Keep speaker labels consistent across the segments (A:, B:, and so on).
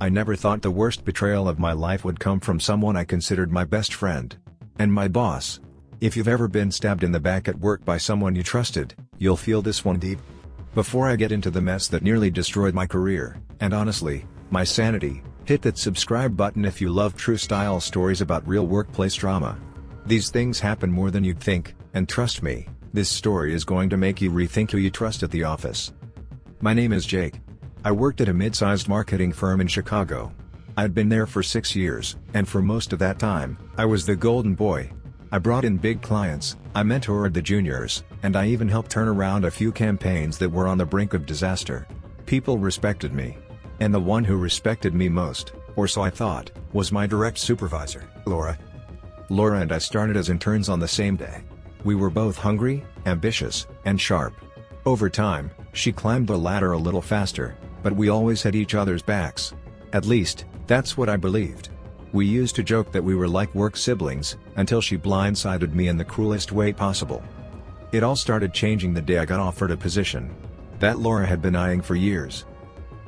A: I never thought the worst betrayal of my life would come from someone I considered my best friend. And my boss. If you've ever been stabbed in the back at work by someone you trusted, you'll feel this one deep. Before I get into the mess that nearly destroyed my career, and honestly, my sanity, hit that subscribe button if you love true style stories about real workplace drama. These things happen more than you'd think, and trust me, this story is going to make you rethink who you trust at the office. My name is Jake. I worked at a mid-sized marketing firm in Chicago. I'd been there for 6 years, and for most of that time, I was the golden boy. I brought in big clients, I mentored the juniors, and I even helped turn around a few campaigns that were on the brink of disaster. People respected me. And the one who respected me most, or so I thought, was my direct supervisor, Laura. Laura and I started as interns on the same day. We were both hungry, ambitious, and sharp. Over time, she climbed the ladder a little faster, but we always had each other's backs. At least, that's what I believed. We used to joke that we were like work siblings, until she blindsided me in the cruelest way possible. It all started changing the day I got offered a position that Laura had been eyeing for years.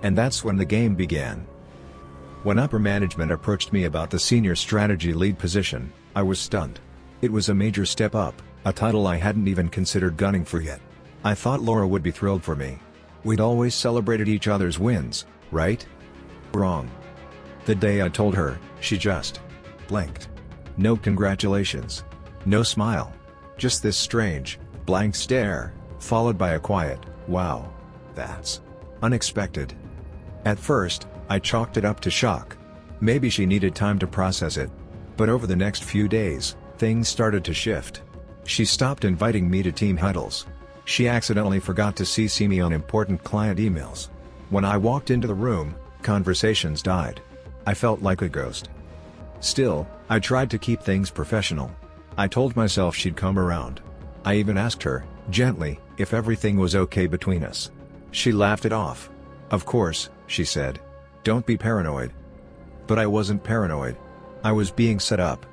A: And that's when the game began. When upper management approached me about the senior strategy lead position, I was stunned. It was a major step up, a title I hadn't even considered gunning for yet. I thought Laura would be thrilled for me. We'd always celebrated each other's wins, right? Wrong. The day I told her, she just blinked. No congratulations. No smile. Just this strange, blank stare, followed by a quiet, "Wow. That's unexpected." At first, I chalked it up to shock. Maybe she needed time to process it. But over the next few days, things started to shift. She stopped inviting me to team huddles. She accidentally forgot to CC me on important client emails. When I walked into the room, conversations died. I felt like a ghost. Still, I tried to keep things professional. I told myself she'd come around. I even asked her, gently, if everything was okay between us. She laughed it off. "Of course," she said. "Don't be paranoid." But I wasn't paranoid. I was being set up.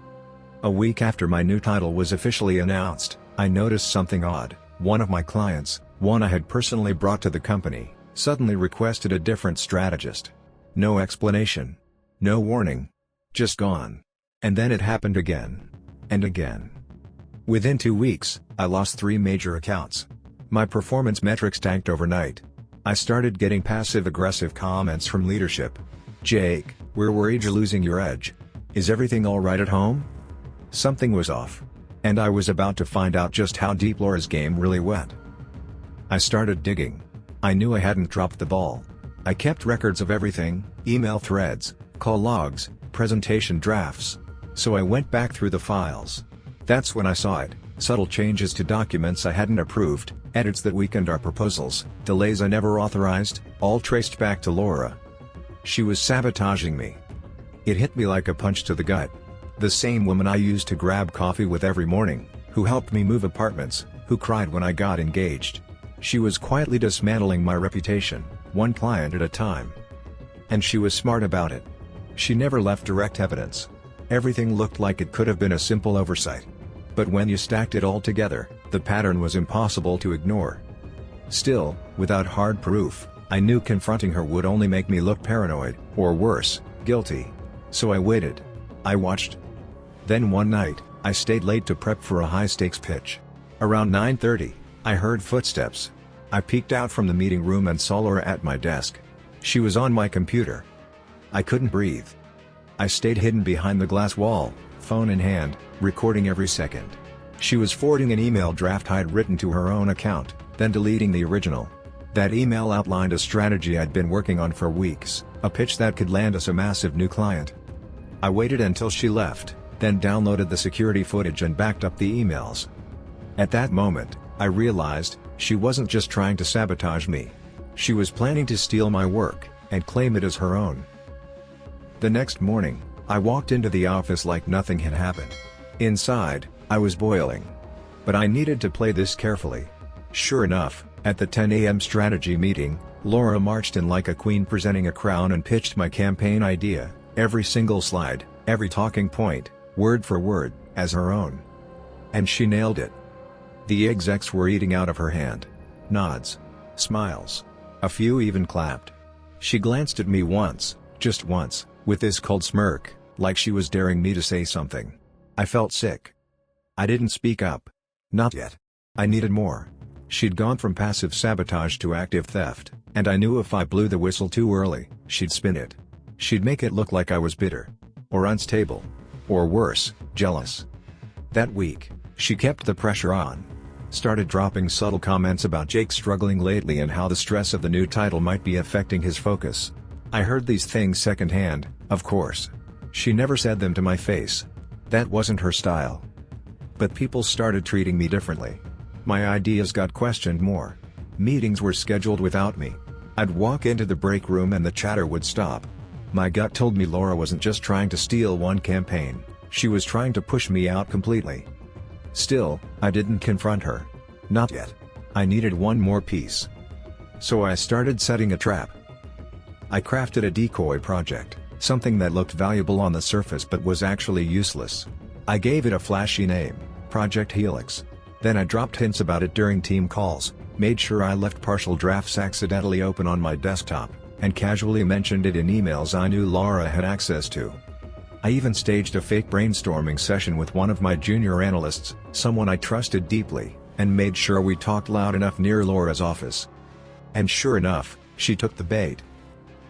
A: A week after my new title was officially announced, I noticed something odd. One of my clients, one I had personally brought to the company, suddenly requested a different strategist. No explanation. No warning. Just gone. And then it happened again. And again. Within 2 weeks, I lost 3 major accounts. My performance metrics tanked overnight. I started getting passive-aggressive comments from leadership. "Jake, we're worried you're losing your edge. Is everything all right at home?" Something was off. And I was about to find out just how deep Laura's game really went. I started digging. I knew I hadn't dropped the ball. I kept records of everything: email threads, call logs, presentation drafts. So I went back through the files. That's when I saw it: subtle changes to documents I hadn't approved, edits that weakened our proposals, delays I never authorized, all traced back to Laura. She was sabotaging me. It hit me like a punch to the gut. The same woman I used to grab coffee with every morning, who helped me move apartments, who cried when I got engaged. She was quietly dismantling my reputation, one client at a time. And she was smart about it. She never left direct evidence. Everything looked like it could have been a simple oversight. But when you stacked it all together, the pattern was impossible to ignore. Still, without hard proof, I knew confronting her would only make me look paranoid, or worse, guilty. So I waited. I watched. Then one night, I stayed late to prep for a high-stakes pitch. Around 9:30, I heard footsteps. I peeked out from the meeting room and saw Laura at my desk. She was on my computer. I couldn't breathe. I stayed hidden behind the glass wall, phone in hand, recording every second. She was forwarding an email draft I'd written to her own account, then deleting the original. That email outlined a strategy I'd been working on for weeks, a pitch that could land us a massive new client. I waited until she left, then downloaded the security footage and backed up the emails. At that moment, I realized, she wasn't just trying to sabotage me. She was planning to steal my work, and claim it as her own. The next morning, I walked into the office like nothing had happened. Inside, I was boiling. But I needed to play this carefully. Sure enough, at the 10 a.m. strategy meeting, Laura marched in like a queen presenting a crown and pitched my campaign idea, every single slide, every talking point, word for word, as her own. And she nailed it. The execs were eating out of her hand. Nods. Smiles. A few even clapped. She glanced at me once, Just once, with this cold smirk, like she was daring me to say something. I felt sick. I didn't speak up. Not yet. I needed more. She'd gone from passive sabotage to active theft, and I knew if I blew the whistle too early, she'd spin it. She'd make it look like I was bitter. Or unstable. Or worse, jealous. That week, she kept the pressure on. Started dropping subtle comments about Jake struggling lately and how the stress of the new title might be affecting his focus. I heard these things secondhand, of course. She never said them to my face. That wasn't her style. But people started treating me differently. My ideas got questioned more. Meetings were scheduled without me. I'd walk into the break room and the chatter would stop. My gut told me Laura wasn't just trying to steal one campaign, she was trying to push me out completely. Still, I didn't confront her. Not yet. I needed one more piece. So I started setting a trap. I crafted a decoy project, something that looked valuable on the surface but was actually useless. I gave it a flashy name, Project Helix. Then I dropped hints about it during team calls, made sure I left partial drafts accidentally open on my desktop, and casually mentioned it in emails I knew Laura had access to. I even staged a fake brainstorming session with one of my junior analysts, someone I trusted deeply, and made sure we talked loud enough near Laura's office. And sure enough, she took the bait.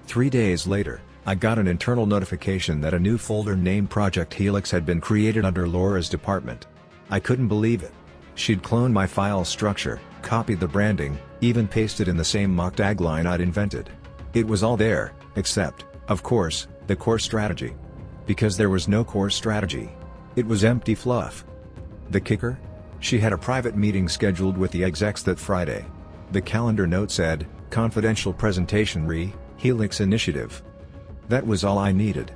A: 3 days later, I got an internal notification that a new folder named Project Helix had been created under Laura's department. I couldn't believe it. She'd cloned my file structure, copied the branding, even pasted in the same mock tagline I'd invented. It was all there, except, of course, the core strategy. Because there was no core strategy. It was empty fluff. The kicker? She had a private meeting scheduled with the execs that Friday. The calendar note said, "Confidential presentation Helix Initiative." That was all I needed.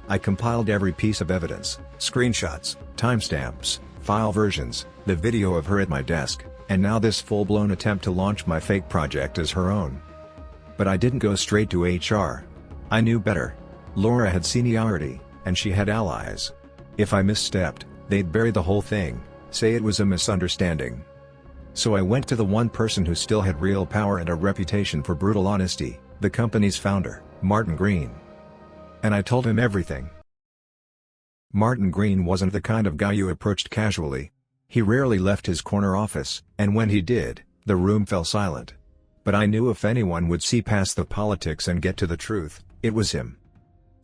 A: I compiled every piece of evidence, screenshots, timestamps, file versions, the video of her at my desk, and now this full-blown attempt to launch my fake project as her own. But I didn't go straight to HR. I knew better. Laura had seniority, and she had allies. If I misstepped, they'd bury the whole thing, say it was a misunderstanding. So I went to the one person who still had real power and a reputation for brutal honesty, the company's founder, Martin Green. And I told him everything. Martin Green wasn't the kind of guy you approached casually. He rarely left his corner office, and when he did, the room fell silent. But I knew if anyone would see past the politics and get to the truth, it was him.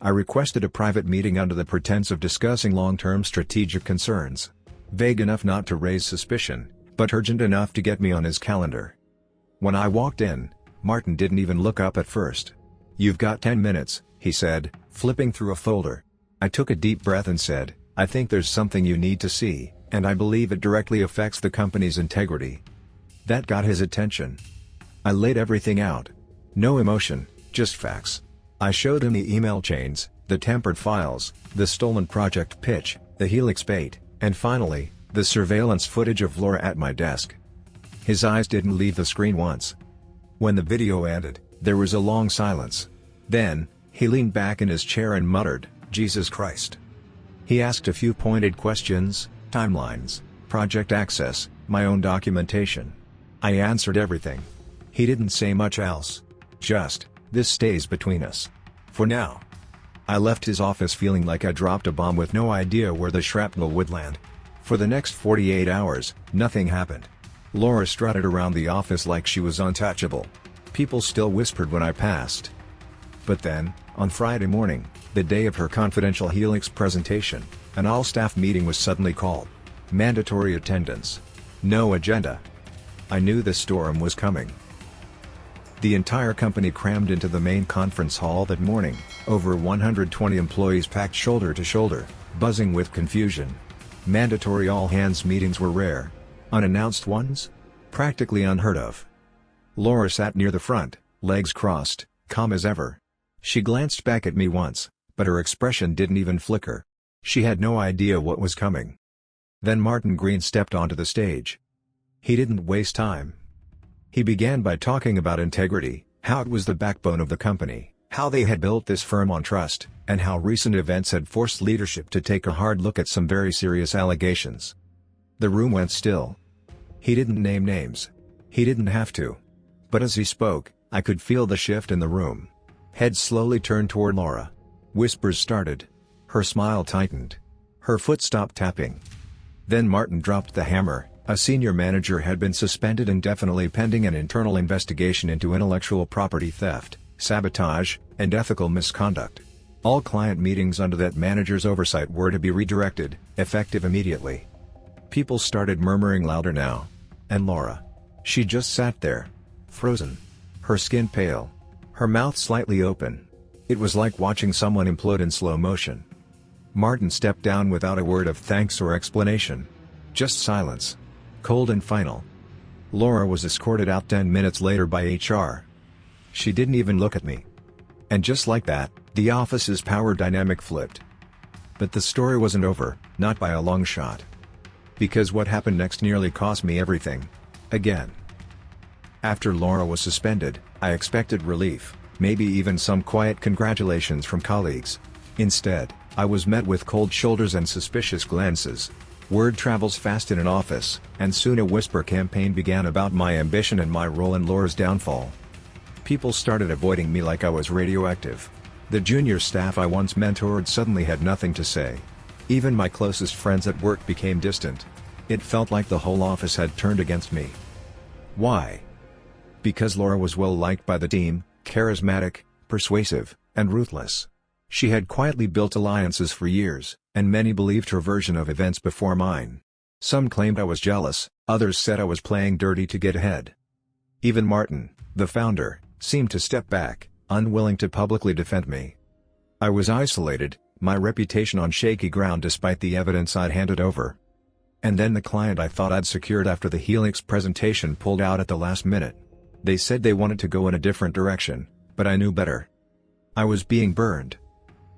A: I requested a private meeting under the pretense of discussing long-term strategic concerns. Vague enough not to raise suspicion, but urgent enough to get me on his calendar. When I walked in, Martin didn't even look up at first. "You've got 10 minutes, he said, flipping through a folder. I took a deep breath and said, "I think there's something you need to see, and I believe it directly affects the company's integrity." That got his attention. I laid everything out. No emotion, just facts. I showed him the email chains, the tempered files, the stolen project pitch, the Helix bait, and finally, the surveillance footage of Laura at my desk. His eyes didn't leave the screen once. When the video ended, there was a long silence. Then, he leaned back in his chair and muttered, "Jesus Christ." He asked a few pointed questions, timelines, project access, my own documentation. I answered everything. He didn't say much else. Just, "This stays between us. For now." I left his office feeling like I dropped a bomb with no idea where the shrapnel would land. For the next 48 hours, nothing happened. Laura strutted around the office like she was untouchable. People still whispered when I passed. But then, on Friday morning, the day of her confidential Helix presentation, an all-staff meeting was suddenly called. Mandatory attendance. No agenda. I knew the storm was coming. The entire company crammed into the main conference hall that morning, over 120 employees packed shoulder to shoulder, buzzing with confusion. Mandatory all-hands meetings were rare. Unannounced ones? Practically unheard of. Laura sat near the front, legs crossed, calm as ever. She glanced back at me once, but her expression didn't even flicker. She had no idea what was coming. Then Martin Green stepped onto the stage. He didn't waste time. He began by talking about integrity, how it was the backbone of the company, how they had built this firm on trust, and how recent events had forced leadership to take a hard look at some very serious allegations. The room went still. He didn't name names. He didn't have to. But as he spoke, I could feel the shift in the room. Head slowly turned toward Laura. Whispers started. Her smile tightened. Her foot stopped tapping. Then Martin dropped the hammer. A senior manager had been suspended indefinitely pending an internal investigation into intellectual property theft, sabotage, and ethical misconduct. All client meetings under that manager's oversight were to be redirected, effective immediately. People started murmuring louder now. And Laura. She just sat there. Frozen. Her skin pale. Her mouth slightly open. It was like watching someone implode in slow motion. Martin stepped down without a word of thanks or explanation. Just silence. Cold and final. Laura was escorted out 10 minutes later by HR. She didn't even look at me. And just like that, the office's power dynamic flipped. But the story wasn't over, not by a long shot. Because what happened next nearly cost me everything. Again. After Laura was suspended, I expected relief, maybe even some quiet congratulations from colleagues. Instead, I was met with cold shoulders and suspicious glances. Word travels fast in an office, and soon a whisper campaign began about my ambition and my role in Laura's downfall. People started avoiding me like I was radioactive. The junior staff I once mentored suddenly had nothing to say. Even my closest friends at work became distant. It felt like the whole office had turned against me. Why? Because Laura was well liked by the team, charismatic, persuasive, and ruthless. She had quietly built alliances for years, and many believed her version of events before mine. Some claimed I was jealous, others said I was playing dirty to get ahead. Even Martin, the founder, seemed to step back, unwilling to publicly defend me. I was isolated, my reputation on shaky ground despite the evidence I'd handed over. And then the client I thought I'd secured after the Helix presentation pulled out at the last minute. They said they wanted to go in a different direction, but I knew better. I was being burned.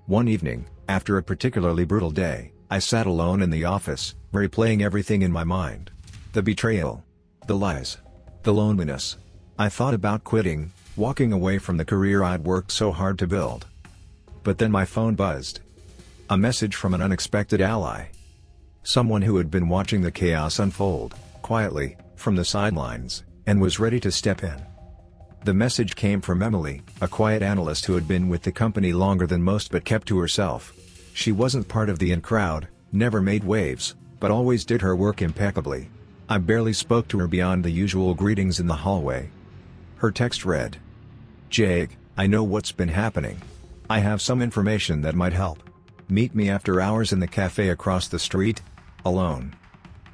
A: One evening, after a particularly brutal day, I sat alone in the office, replaying everything in my mind. The betrayal. The lies. The loneliness. I thought about quitting, walking away from the career I'd worked so hard to build. But then my phone buzzed. A message from an unexpected ally. Someone who had been watching the chaos unfold, quietly, from the sidelines, and was ready to step in. The message came from Emily, a quiet analyst who had been with the company longer than most but kept to herself. She wasn't part of the in crowd, never made waves, but always did her work impeccably. I barely spoke to her beyond the usual greetings in the hallway. Her text read, "Jake, I know what's been happening. I have some information that might help. Meet me after hours in the cafe across the street, alone."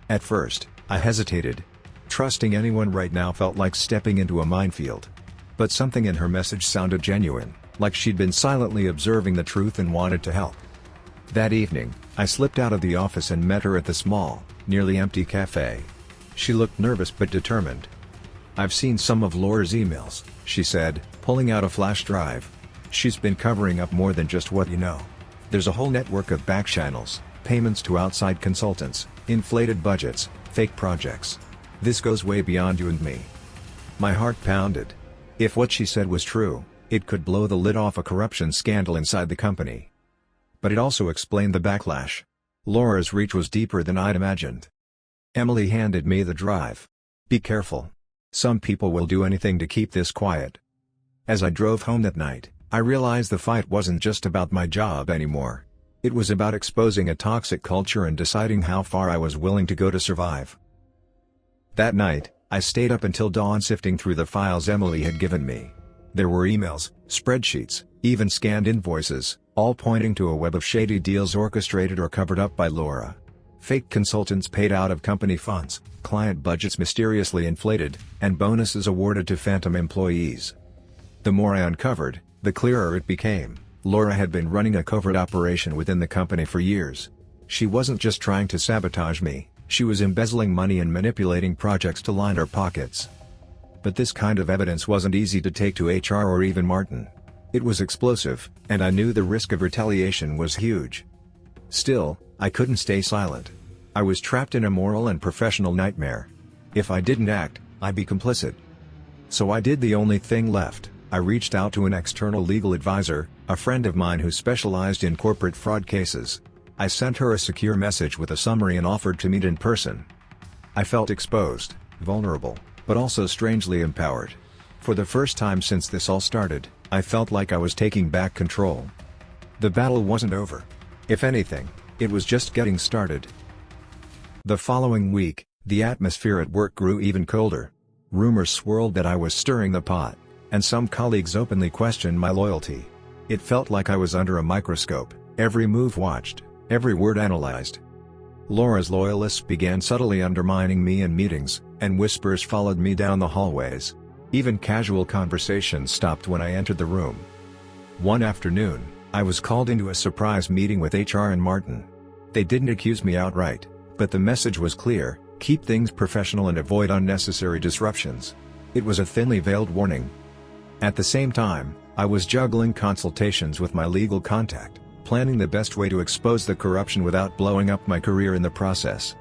A: At first, I hesitated. Trusting anyone right now felt like stepping into a minefield. But something in her message sounded genuine, like she'd been silently observing the truth and wanted to help. That evening, I slipped out of the office and met her at the small, nearly empty cafe. She looked nervous but determined. "I've seen some of Laura's emails," she said, pulling out a flash drive. "She's been covering up more than just what you know. There's a whole network of back channels, payments to outside consultants, inflated budgets, fake projects. This goes way beyond you and me." My heart pounded. If what she said was true, it could blow the lid off a corruption scandal inside the company. But it also explained the backlash. Laura's reach was deeper than I'd imagined. Emily handed me the drive. "Be careful. Some people will do anything to keep this quiet." As I drove home that night, I realized the fight wasn't just about my job anymore. It was about exposing a toxic culture and deciding how far I was willing to go to survive. That night, I stayed up until dawn sifting through the files Emily had given me. There were emails, spreadsheets, even scanned invoices, all pointing to a web of shady deals orchestrated or covered up by Laura. Fake consultants paid out of company funds, client budgets mysteriously inflated, and bonuses awarded to phantom employees. The more I uncovered, the clearer it became. Laura had been running a covert operation within the company for years. She wasn't just trying to sabotage me, she was embezzling money and manipulating projects to line her pockets. But this kind of evidence wasn't easy to take to HR or even Martin. It was explosive, and I knew the risk of retaliation was huge. Still, I couldn't stay silent. I was trapped in a moral and professional nightmare. If I didn't act, I'd be complicit. So I did the only thing left. I reached out to an external legal advisor, a friend of mine who specialized in corporate fraud cases. I sent her a secure message with a summary and offered to meet in person. I felt exposed, vulnerable, but also strangely empowered. For the first time since this all started, I felt like I was taking back control. The battle wasn't over. If anything, it was just getting started. The following week, the atmosphere at work grew even colder. Rumors swirled that I was stirring the pot, and some colleagues openly questioned my loyalty. It felt like I was under a microscope, every move watched, every word analyzed. Laura's loyalists began subtly undermining me in meetings, and whispers followed me down the hallways. Even casual conversations stopped when I entered the room. One afternoon, I was called into a surprise meeting with HR and Martin. They didn't accuse me outright, but the message was clear: keep things professional and avoid unnecessary disruptions. It was a thinly veiled warning. At the same time, I was juggling consultations with my legal contact, planning the best way to expose the corruption without blowing up my career in the process.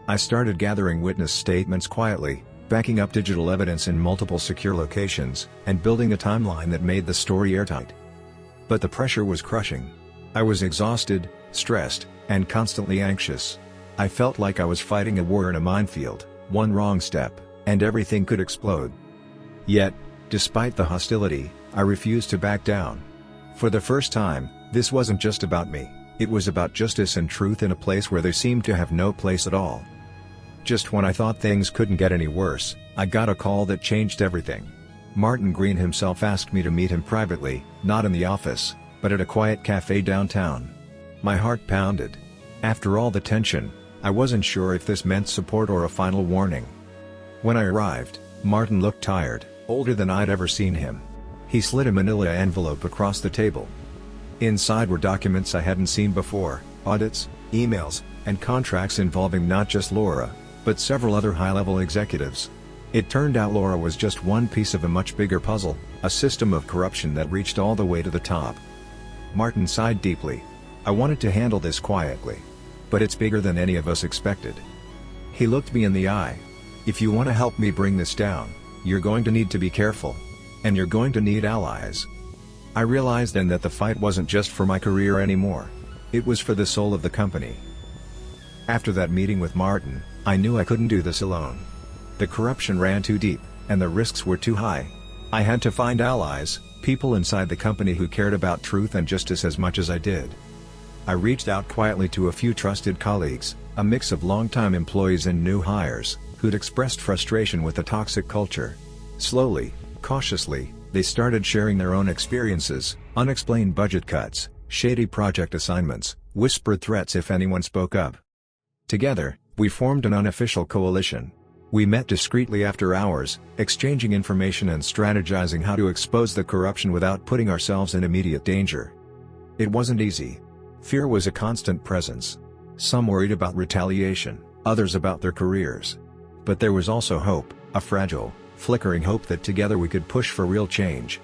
A: I started gathering witness statements quietly, backing up digital evidence in multiple secure locations, and building a timeline that made the story airtight. But the pressure was crushing. I was exhausted, stressed, and constantly anxious. I felt like I was fighting a war in a minefield. One wrong step, and everything could explode. Yet, despite the hostility, I refused to back down. For the first time, this wasn't just about me, it was about justice and truth in a place where they seemed to have no place at all. Just when I thought things couldn't get any worse, I got a call that changed everything. Martin Green himself asked me to meet him privately, not in the office, but at a quiet cafe downtown. My heart pounded. After all the tension, I wasn't sure if this meant support or a final warning. When I arrived, Martin looked tired, older than I'd ever seen him. He slid a manila envelope across the table. Inside were documents I hadn't seen before, audits, emails, and contracts involving not just Laura, but several other high-level executives. It turned out Laura was just one piece of a much bigger puzzle, a system of corruption that reached all the way to the top. Martin sighed deeply. I wanted to handle this quietly. But it's bigger than any of us expected. He looked me in the eye. If you want to help me bring this down, you're going to need to be careful. And you're going to need allies. I realized then that the fight wasn't just for my career anymore. It was for the soul of the company. After that meeting with Martin, I knew I couldn't do this alone. The corruption ran too deep, and the risks were too high. I had to find allies, people inside the company who cared about truth and justice as much as I did. I reached out quietly to a few trusted colleagues, a mix of longtime employees and new hires, who'd expressed frustration with the toxic culture. Slowly, cautiously, they started sharing their own experiences: unexplained budget cuts, shady project assignments, whispered threats if anyone spoke up. Together, we formed an unofficial coalition. We met discreetly after hours, exchanging information and strategizing how to expose the corruption without putting ourselves in immediate danger. It wasn't easy. Fear was a constant presence. Some worried about retaliation, others about their careers. But there was also hope, a fragile, flickering hope that together we could push for real change.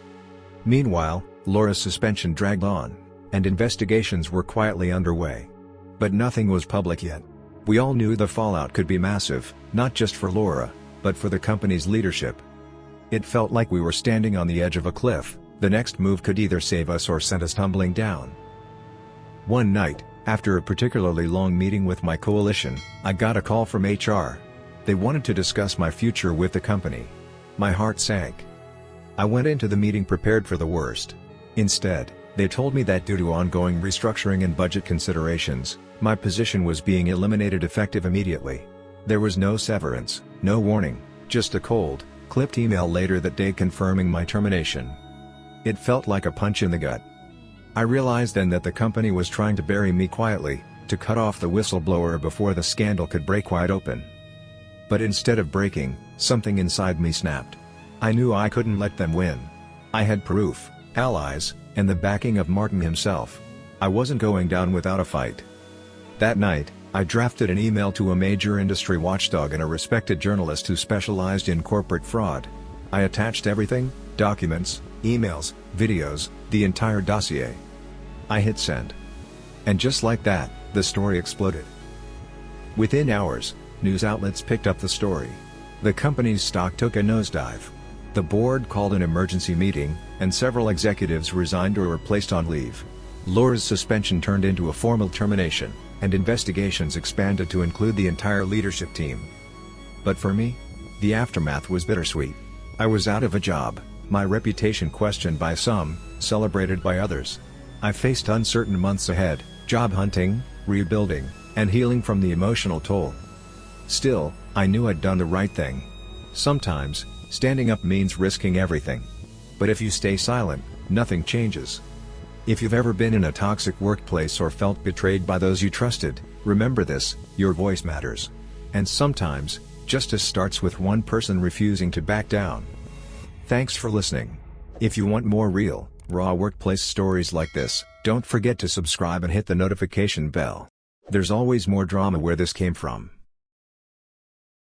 A: Meanwhile, Laura's suspension dragged on, and investigations were quietly underway. But nothing was public yet. We all knew the fallout could be massive, not just for Laura, but for the company's leadership. It felt like we were standing on the edge of a cliff. The next move could either save us or send us tumbling down. One night, after a particularly long meeting with my coalition, I got a call from HR. They wanted to discuss my future with the company. My heart sank. I went into the meeting prepared for the worst. Instead, they told me that due to ongoing restructuring and budget considerations, my position was being eliminated effective immediately. There was no severance, no warning, just a cold, clipped email later that day confirming my termination. It felt like a punch in the gut. I realized then that the company was trying to bury me quietly, to cut off the whistleblower before the scandal could break wide open. But instead of breaking, something inside me snapped. I knew I couldn't let them win. I had proof, allies, and the backing of Martin himself. I wasn't going down without a fight. That night, I drafted an email to a major industry watchdog and a respected journalist who specialized in corporate fraud. I attached everything: documents, emails, videos, the entire dossier. I hit send. And just like that, the story exploded. Within hours, news outlets picked up the story. The company's stock took a nosedive. The board called an emergency meeting, and several executives resigned or were placed on leave. Laura's suspension turned into a formal termination, and investigations expanded to include the entire leadership team. But for me, the aftermath was bittersweet. I was out of a job, My reputation questioned by some, celebrated by others. I faced uncertain months ahead, job hunting, rebuilding, and healing from the emotional toll. Still, I knew I'd done the right thing. Sometimes, standing up means risking everything. But if you stay silent, nothing changes. If you've ever been in a toxic workplace or felt betrayed by those you trusted, remember this: your voice matters. And sometimes, justice starts with one person refusing to back down. Thanks for listening. If you want more real, raw workplace stories like this, don't forget to subscribe and hit the notification bell. There's always more drama where this came from.